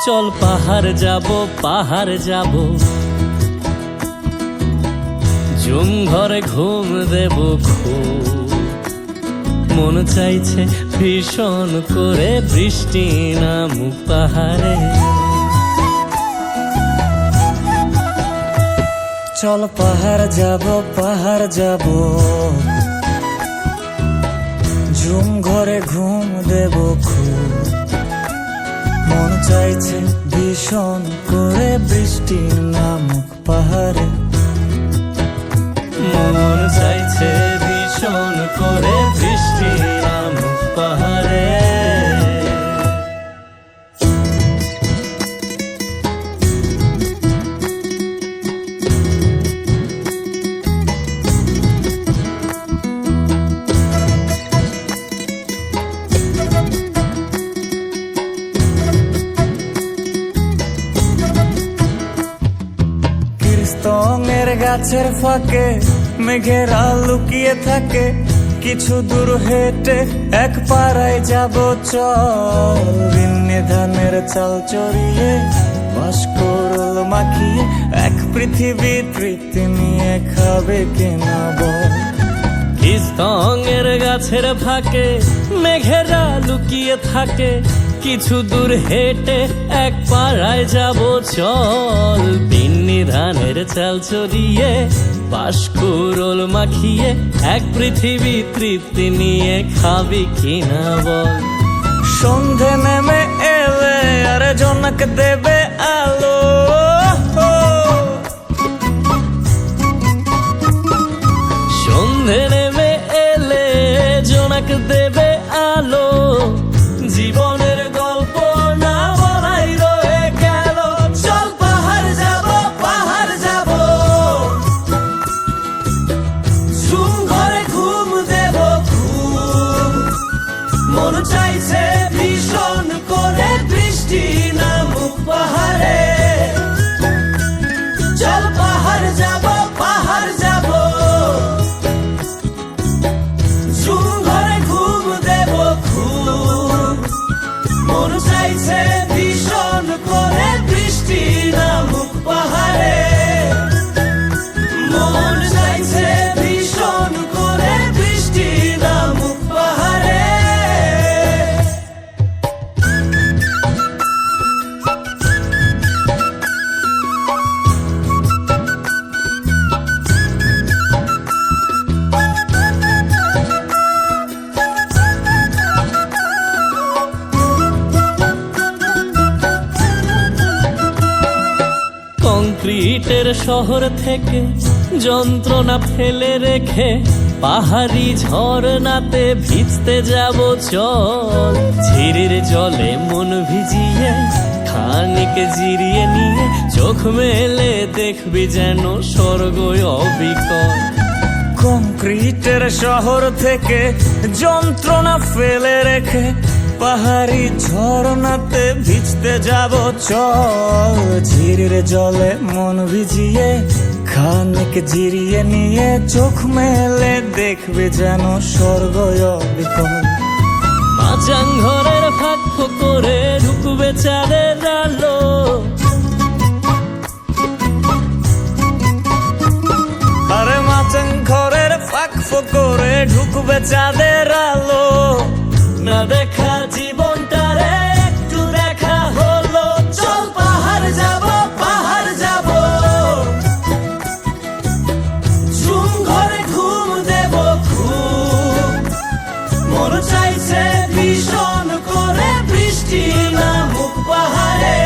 চল পাহাড় যাব, পাহাড় যাব, জুম ঘরে ঘুম দেব খুব। মন চাইছে ভীষণ করে বৃষ্টি নামুক পাহাড়ে। চল পাহাড় যাব, পাহাড় যাব, ঝুম ঘরে ঘুম দেব খুব। মন চাইছে ভীষণ করে বৃষ্টি নামুক পাহাড়ে। মন চাইছে ভীষণ করে বৃষ্টি নামুক পাহাড়ে। কীর্তনের গাছের ফাঁকে মেঘেরা লুকিয়ে থাকে। কিছু দূর হেঁটে এক পাড়ায় যাব চল। ভিন্নে ধানের চাল চড়িয়ে বাঁশকরল মাখিয়ে এক পৃথিবী তৃপ্তি নিয়ে খাবে কিনা বল। কীর্তনের গাছের ফাঁকে মেঘেরা লুকিয়ে থাকে। কিছু দূর হেঁটে এক পাড়ায় যাব চল। বিন্নি ধানের চাল চড়িয়ে বাঁশকরল মাখিয়ে এক পৃথিবী তৃপ্তি নিয়ে খাবি কিনা বল। সন্ধে নেমে এলে আর জনক দেবে আলো। সন্ধে নেমে এলে জোনাক দেবে আলো। জীবনের গল্প না বলাই রয়ে গেল। চল পাহাড় যাব, পাহাড় যাব, ঝুম ঘরে ঘুম দেব খুব। মন চাইছে ভীষণ করে বৃষ্টি নামুক পাহাড়ে। চল পাহাড় যাব, পাহাড় যাব, ঝুম ঘরে ঘুম দেব খুব। মন চাইছে ভীষণ করে বৃষ্টি নামুক পাহাড়ে। মন চাইছে ভীষণ করে বৃষ্টি নামুক পাহাড়ে। কংক্রিটের শহর থেকে যন্ত্রণা ফেলে রেখে পাহাড়ি ঝরনাতে ভিজতে যাব চল। ঝিরির জলে মন ভিজিয়ে খানিক জিরিয়ে নিয়ে চোখ মেলে দেখবি যেন স্বর্গ অবিকল। কংক্রিটের শহর থেকে যন্ত্রণা ফেলে রেখে পাহাড়ি ঝরনাতে ভিজতে যাব চল। ঝিরির জলে মন ভিজিয়ে খানিক জিরিয়ে নিয়ে চোখ মেলে দেখবে যেন স্বর্গ অবিকল। মাচাং ঘরের ফাঁক করে ঢুকবে চাঁদের আলো। আরে মাচাং ঘরের ফাঁক করে ঢুকবে চাঁদের আলো। না দেখা জীবনটারে একটু দেখা হলো। চল পাহাড় যাব, পাহাড় যাব, ঝুম ঘরে ঘুম দেব খুব। মন চাইছে ভীষণ করে বৃষ্টি নামুক পাহাড়ে।